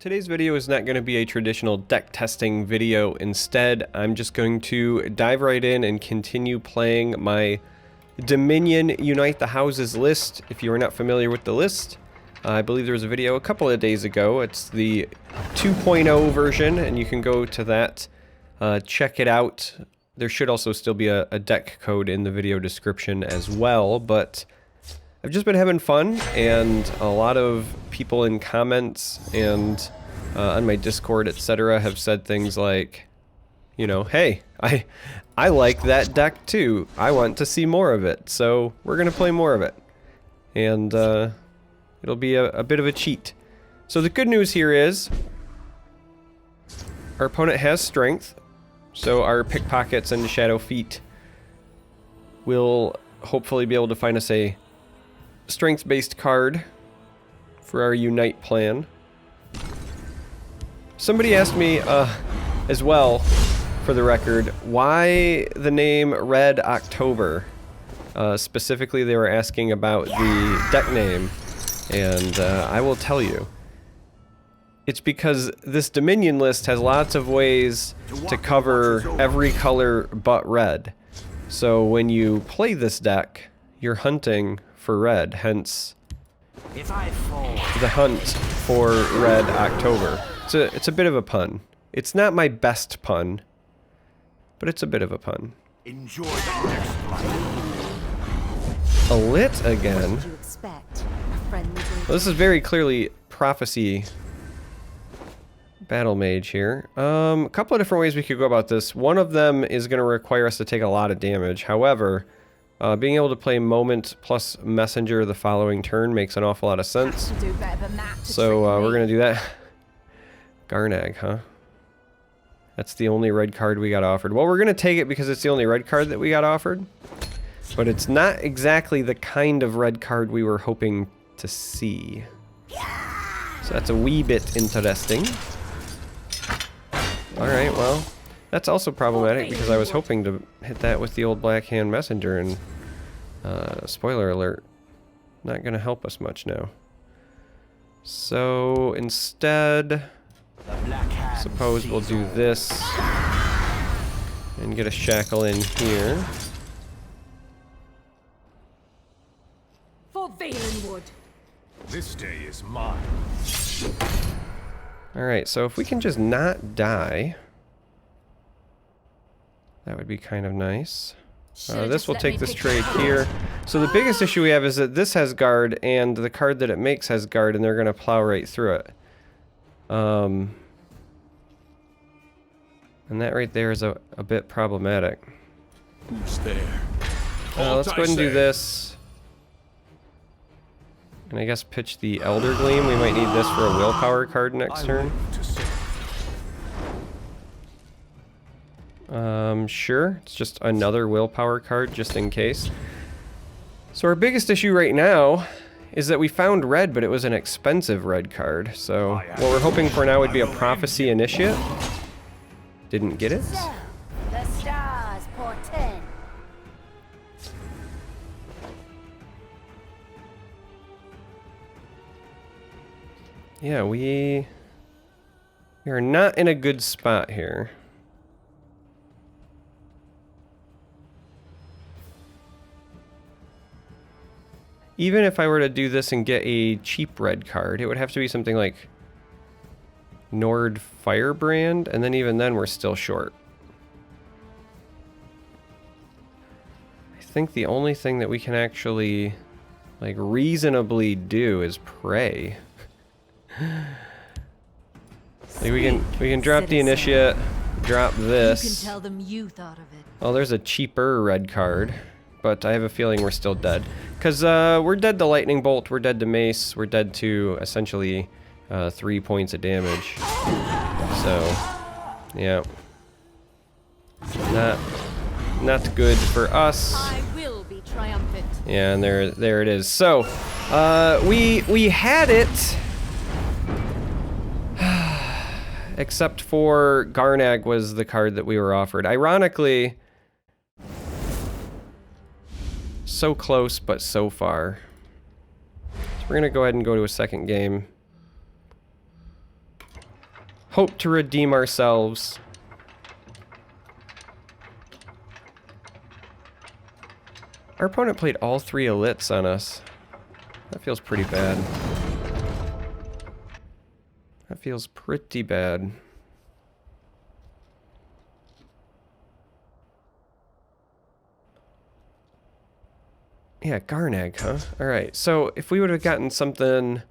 Today's video is not going to be a traditional deck testing video. Instead, I'm just going to dive right in and continue playing my Dominion Unite the Houses list. If you are not familiar with the list, I believe there was a video a couple of days ago. It's the 2.0 version, and you can go to that, check it out. There should also still be a deck code in the video description as well, but I've just been having fun, and a lot of people in comments and on my Discord, etc. have said things like, you know, hey, I like that deck too. I want to see more of it, so we're gonna play more of it. And it'll be a bit of a cheat. So the good news here is our opponent has strength, so our pickpockets and shadow feet will hopefully be able to find us a strength-based card for our Unite plan. Somebody asked me as well, for the record, why the name Red October. Specifically, they were asking about the deck name, and I will tell you. It's because this Dominion list has lots of ways to cover every color but red. So when you play this deck, you're hunting for red, hence the hunt for Red October. It's a bit of a pun. It's not my best pun, but it's a bit of a pun. Enjoy the next flight. A lit again. Well, this is very clearly Prophecy Battle Mage here. A couple of different ways we could go about this. One of them is going to require us to take a lot of damage. However, being able to play Moment plus Messenger the following turn makes an awful lot of sense. So we're going to do that. Garnag, huh? That's the only red card we got offered. Well, we're going to take it because it's the only red card that we got offered. But it's not exactly the kind of red card we were hoping to see. So that's a wee bit interesting. Alright, well, that's also problematic because I was hoping to hit that with the old Black Hand Messenger, and spoiler alert, not going to help us much now. So instead, suppose we'll do this and get a shackle in here. For Valenwood. This day is mine. Alright, so if we can just not die, that would be kind of nice. This will take this trade here. So the biggest issue we have is that this has guard, and the card that it makes has guard, and they're going to plow right through it. And that right there is a bit problematic. Who's there? Let's go ahead and do this. And I guess pitch the Elder Gleam. We might need this for a willpower card next turn. Sure. It's just another willpower card just in case. So our biggest issue right now is that we found red, but it was an expensive red card. So what we're hoping for now would be a Prophecy Initiate. Didn't get it. So, the stars portend. Yeah, we are not in a good spot here. Even if I were to do this and get a cheap red card, it would have to be something like Nord Firebrand, and then even then we're still short. I think the only thing that we can actually like reasonably do is pray. Like we can drop the Initiate, drop this. You can tell them you thought of it. Oh, there's a cheaper red card, but I have a feeling we're still dead. Because we're dead to Lightning Bolt, we're dead to Mace, we're dead to essentially 3 points of damage. So, yeah. Not good for us. I will be triumphant. Yeah, and there it is. So, we had it. Except for Garnag was the card that we were offered. Ironically, so close, but so far. So we're going to go ahead and go to a second game. hope to redeem ourselves. Our opponent played all 3 elites on us. That feels pretty bad. That feels pretty bad. Yeah, Garnag, huh? Alright, so if we would have gotten something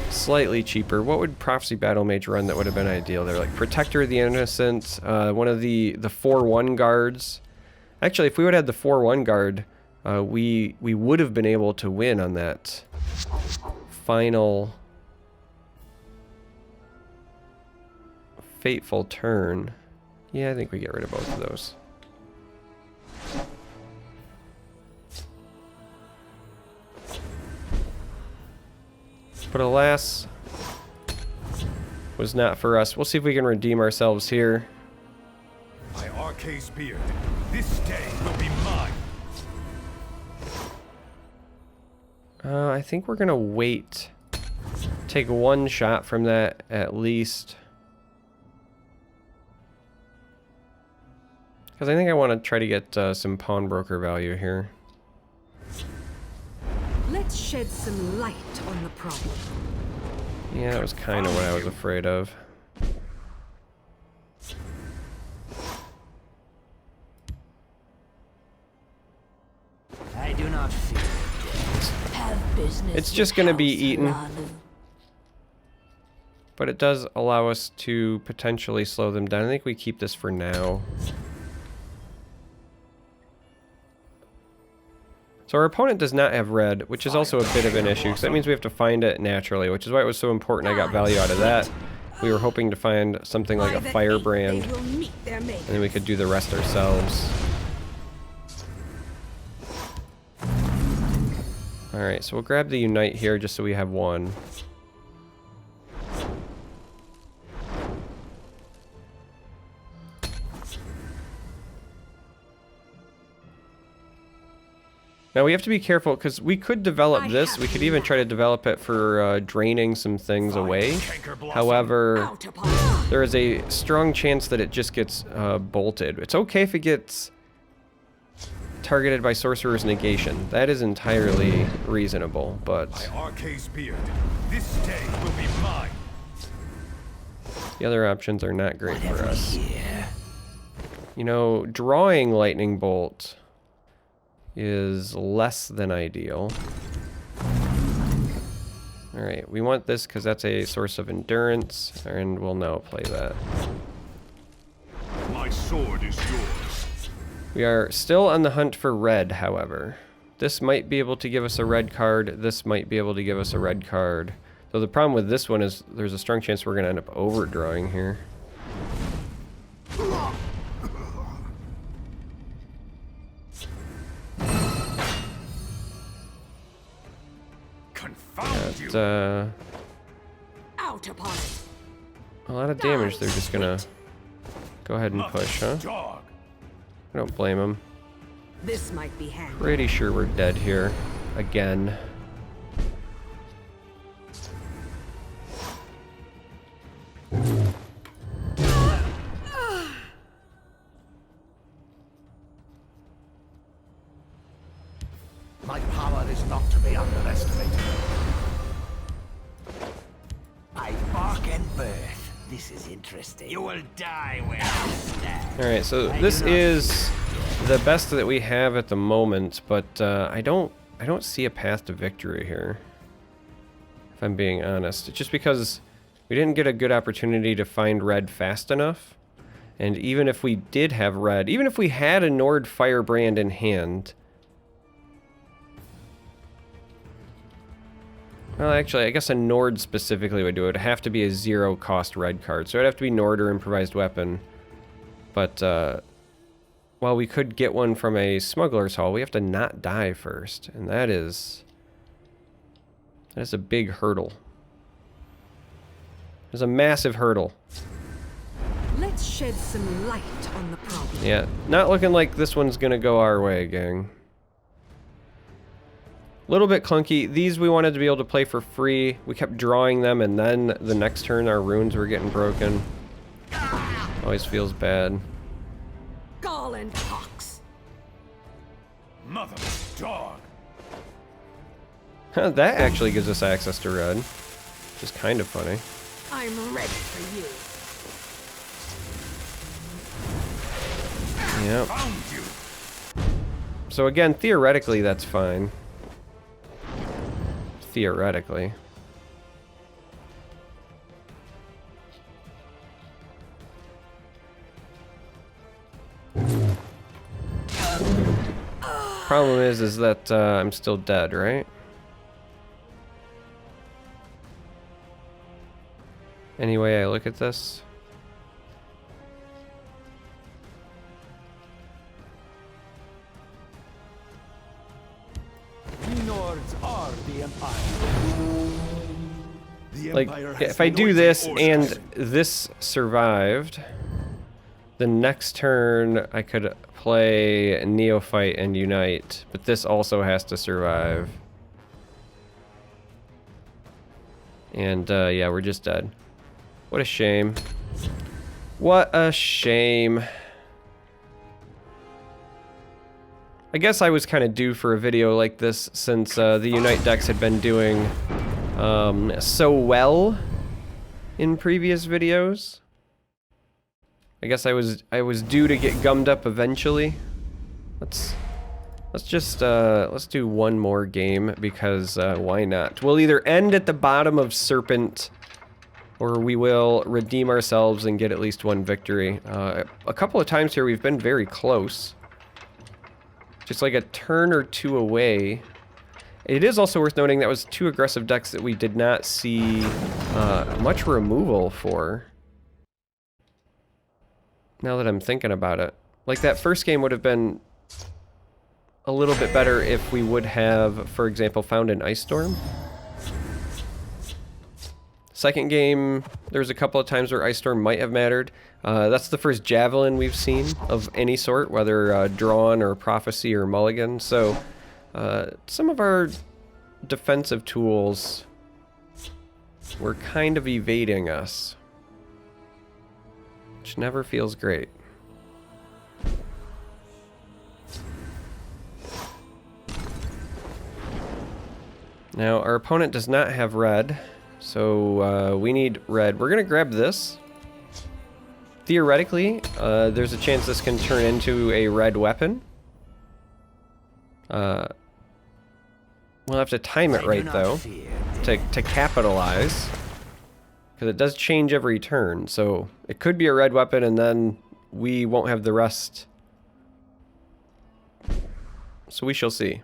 slightly cheaper, what would Prophecy Battle Mage run that would have been ideal? They're like Protector of the Innocent, one of the 4-1 guards. Actually, if we would have had the 4-1 guard, we would have been able to win on that final fateful turn. Yeah, I think we get rid of both of those. But alas, was not for us. We'll see if we can redeem ourselves here. By Arcay's beard, this day will be mine. I think we're gonna wait. Take 1 shot from that at least. Because I think I want to try to get some pawnbroker value here. Let's shed some light on the problem. Yeah, that was kind of what I was afraid of. I do not fear. Have business. It's with just gonna be House eaten. Lalu. But it does allow us to potentially slow them down. I think we keep this for now. So our opponent does not have red, which is also a bit of an issue, because that means we have to find it naturally, which is why it was so important I got value out of that. We were hoping to find something like a firebrand, and then we could do the rest ourselves. Alright, so we'll grab the Unite here just so we have 1. Now we have to be careful because we could develop this. We could even try to develop it for draining some things away. However, there is a strong chance that it just gets bolted. It's okay if it gets targeted by Sorcerer's Negation. That is entirely reasonable, but By Arcay's beard, this day will be mine. the other options are not great for us. You know, drawing Lightning Bolt is less than ideal. Alright, we want this because that's a source of endurance, and we'll now play that. My sword is yours. We are still on the hunt for red, however. This might be able to give us a red card, this might be able to give us a red card. So the problem with this one is there's a strong chance we're going to end up overdrawing here. Confound you. That's, Out upon it. a lot of damage. They're just gonna go ahead and push, huh? Dog. I don't blame them. This might be handy. Pretty sure we're dead here. Again. My power is not to be underestimated. I bark and birth. This is interesting. You will die where I stand. Alright, so this is the best that we have at the moment, but I don't see a path to victory here. If I'm being honest. It's just because we didn't get a good opportunity to find red fast enough. And even if we did have red, even if we had a Nord Firebrand in hand. Well, actually, I guess a Nord specifically would do it. It would have to be a 0-cost red card. So it'd have to be Nord or Improvised Weapon. But, while we could get one from a Smuggler's Hall, we have to not die first. And that is a big hurdle. There's a massive hurdle. Let's shed some light on the problem. Yeah, not looking like this one's gonna go our way, gang. A little bit clunky. These we wanted to be able to play for free. We kept drawing them, and then the next turn our runes were getting broken. Always feels bad. Garland Hawks. Mother dog. Huh, that actually gives us access to red, which is kind of funny. I'm ready for you. Yep. Found you. So again, theoretically, that's fine. Theoretically. Problem is that I'm still dead, right? Any way I look at this? Nords are the Empire. The Like, Empire has if I been do ordered this orders. and this survived, the next turn I could play Neophyte and Unite, but this also has to survive. And yeah, we're just dead. What a shame. What a shame. I guess I was kind of due for a video like this since the Unite decks had been doing so well in previous videos. I guess I was due to get gummed up eventually. Let's do one more game because why not? We'll either end at the bottom of Serpent, or we will redeem ourselves and get at least one victory. A couple of times here we've been very close. Just like a turn or two away. It is also worth noting that was two aggressive decks that we did not see much removal for. Now that I'm thinking about it. Like that first game would have been a little bit better if we would have, for example, found an Ice Storm. Second game, there was a couple of times where Ice Storm might have mattered. That's the first Javelin we've seen of any sort, whether Drawn or Prophecy or Mulligan. So some of our defensive tools were kind of evading us, which never feels great. Now, our opponent does not have red. So we need red. We're gonna grab this. Theoretically, there's a chance this can turn into a red weapon. We'll have to time it right though, to capitalize, because it does change every turn. So it could be a red weapon, and then we won't have the rest. So we shall see.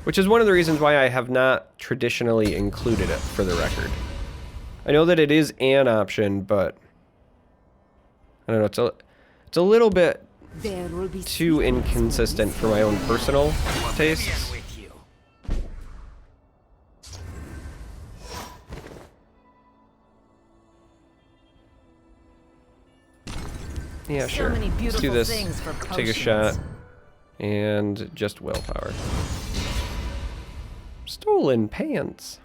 Which is one of the reasons why I have not traditionally included it, for the record. I know that it is an option, but I don't know, it's a little bit There will be too inconsistent for my own personal tastes. Yeah, sure. many Let's do beautiful this. things for Take a potions. shot. And just willpower. Stolen pants.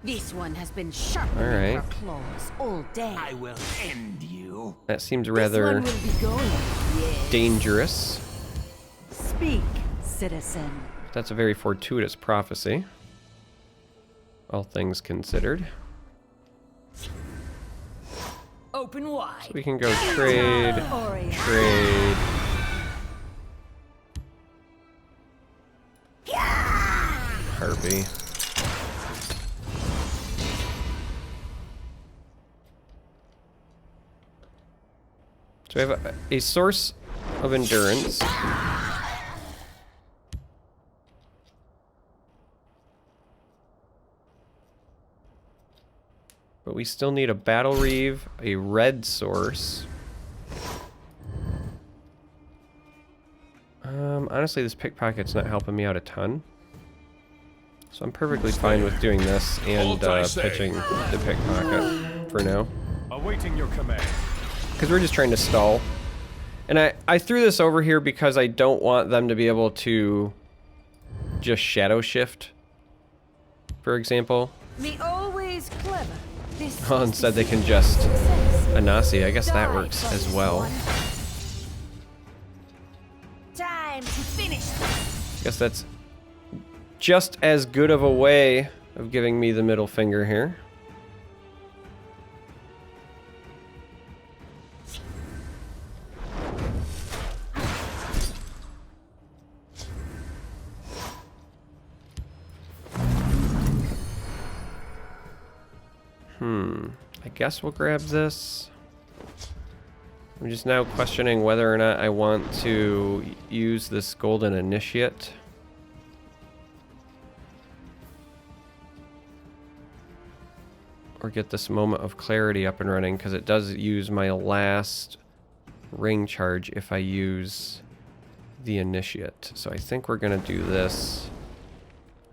This one has been sharpening Alright. her claws all day. I will end you. That seems This one rather will be going. Yes. dangerous. Speak, citizen. That's a very fortuitous prophecy. All things considered. Open wide. We can go trade, trade. Harpy. So we have a source of endurance. But we still need a Battle Reeve, a red source. Honestly, this pickpocket's not helping me out a ton. So I'm perfectly fine with doing this and pitching the pickpocket for now. A Awaiting your command. Because we're just trying to stall. And I threw this over here because I don't want them to be able to just shadow shift, for example. Me always clever. This Oh, instead they can just Anasi. I guess that works as well. Time to finish this. I guess that's just as good of a way of giving me the middle finger here. I guess we'll grab this. I'm just now questioning whether or not I want to use this golden initiate. Or get this moment of clarity up and running, because it does use my last ring charge if I use the initiate. So I think we're gonna do this.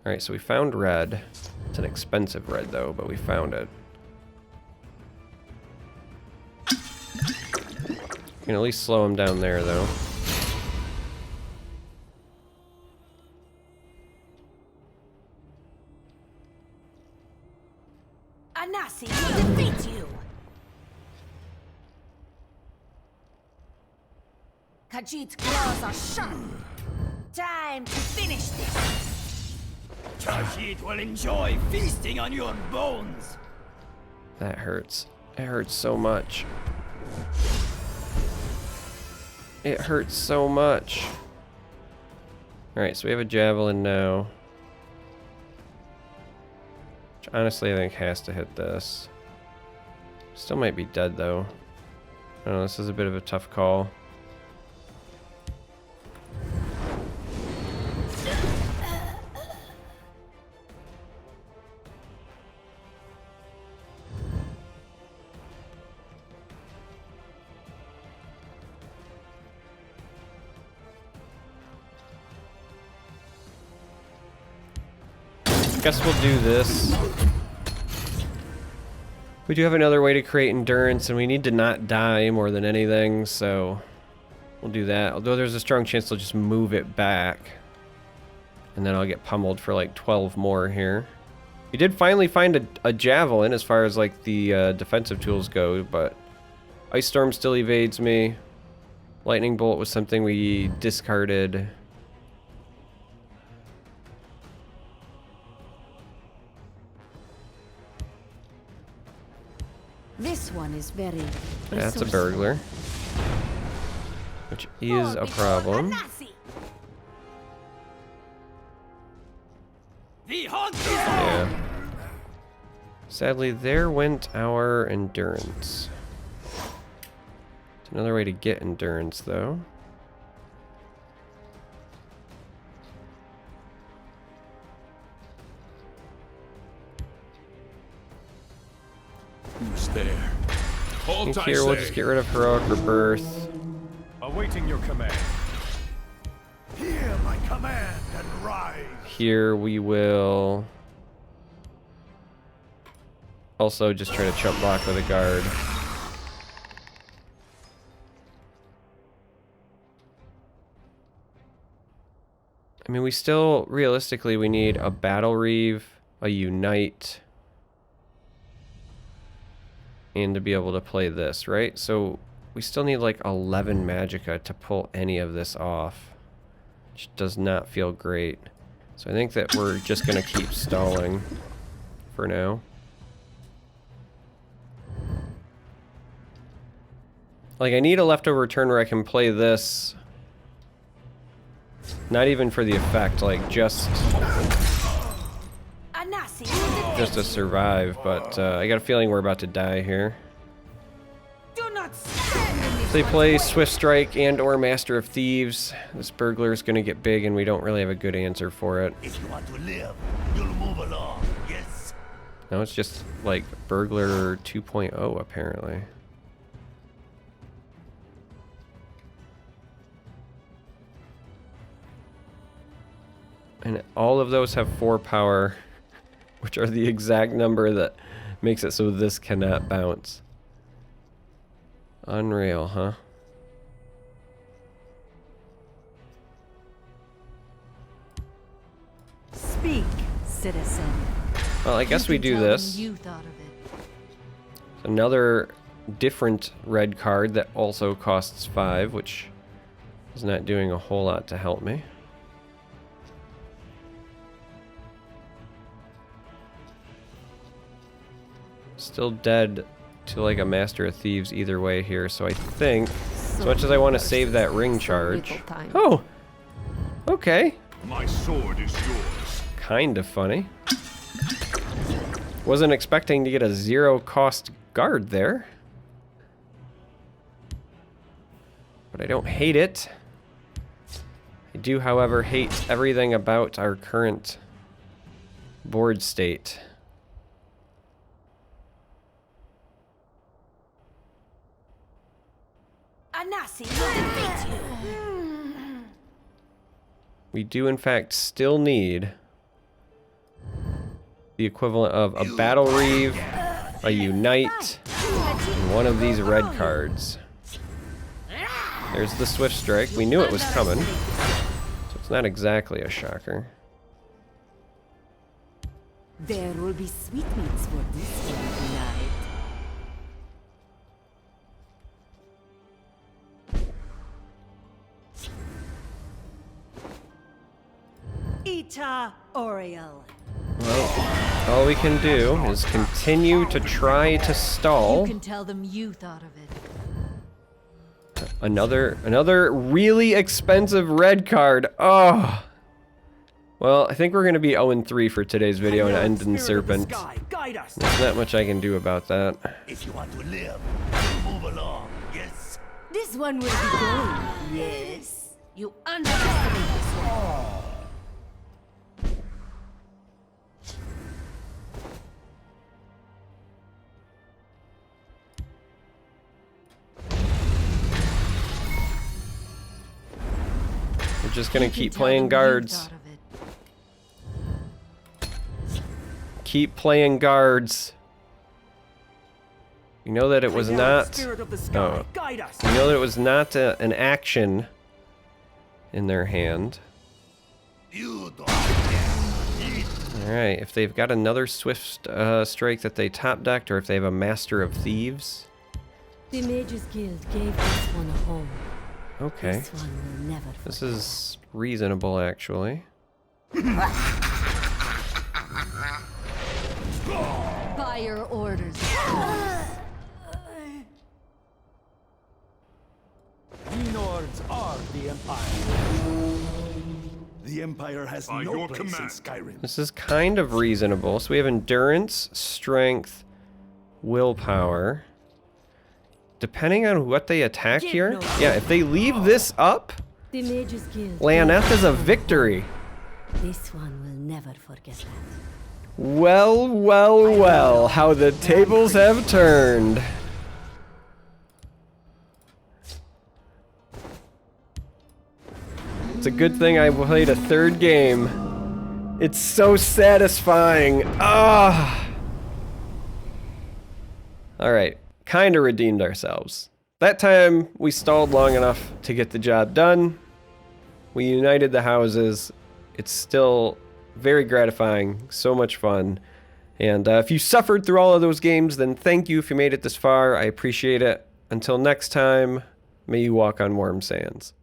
Alright, so we found red. It's an expensive red though, but we found it. Can at least slow him down there, though. Anasi will defeat you. Khajiit's claws are sharp. Time to finish this. Khajiit will enjoy feasting on your bones. That hurts. It hurts so much. It hurts so much. Alright, so we have a javelin now. Which honestly I think has to hit this. Still might be dead though. I don't know, this is a bit of a tough call. Guess we'll do this. We do have another way to create endurance, and we need to not die more than anything, so we'll do that. Although there's a strong chance they'll just move it back. And then I'll get pummeled for like 12 more here. We did finally find a javelin as far as like the defensive tools go, but Ice Storm still evades me. Lightning Bolt was something we discarded. This one is very That's a resourceful. burglar. Which is a problem. Anasi. The hunt is Yeah. Sadly, there went our endurance. It's another way to get endurance, though. Who's there? I Halt, think I here we'll say. just get rid of Heroic Rebirth. Awaiting your command. Hear my command and rise. Here we will also just try to chump block with a guard. I mean, we still, realistically, we need a Battle Reeve, a Unite, and to be able to play this, right? So we still need like 11 Magicka to pull any of this off, which does not feel great. So I think that we're just gonna keep stalling for now. Like, I need a leftover turn where I can play this. Not even for the effect, like just Anasi will defeat to survive, but I got a feeling we're about to die here. you. Do not stand in this They one's play way. Swift Strike and or Master of Thieves. This burglar is gonna get big and we don't really have a good answer for it. If you want to live, you'll move along, yes? Now it's just like Burglar 2.0 apparently. And all of those have 4 power, which are the exact number that makes it so this cannot bounce. Unreal, huh? Speak, citizen. Well, I guess You we can do tell them this. You thought of it. Another different red card that also costs 5, which is not doing a whole lot to help me. Still dead to like a Master of Thieves either way here, so I think, as much as I want to save that ring charge... Oh! Okay. My sword is yours. Kind of funny. Wasn't expecting to get a 0-cost guard there. But I don't hate it. I do, however, hate everything about our current board state. Anasi will defeat you. We do, in fact, still need the equivalent of a Battle Reeve, a Unite, and one of these red cards. There's the Swift Strike. We knew it was coming, so it's not exactly a shocker. There will be sweetmeats for this one tonight. Ita Oriel. Well, all we can do is continue to try to You stall. can tell them you thought of it. Another really expensive red card. Oh. Well, I think we're going to be 0-3 for today's video and end in Serpent. Guide us. There's not much I can do about that. If you want to live, move along. Yes. This one will be going. Yes. You underestimate this one. We're just going You to can keep tell playing them you guards. thought of it. Keep playing guards. You know that it was not... Spirit of the sky, Oh. guide us. You know that it was not an action in their hand. You don't. Alright, if they've got another Swift Strike that they top decked, or if they have a Master of Thieves. The Mages Guild gave this one a home. Okay. This one will never This forget. is reasonable, actually. By your orders. We Nords are the Empire. The Empire has By no your place command. in Skyrim. This is kind of reasonable. So we have Endurance, Strength, Willpower. Depending on what they attack here. Yeah, if they leave this up, The Mages Guild. Leoneth is a victory. This one will never forget that. Well, well, well, how the tables have turned. It's a good thing I played a third game. It's so satisfying. Ah. All right, kind of redeemed ourselves. That time we stalled long enough to get the job done. We united the houses. It's still very gratifying, so much fun. And if you suffered through all of those games, then thank you if you made it this far. I appreciate it. Until next time, may you walk on warm sands.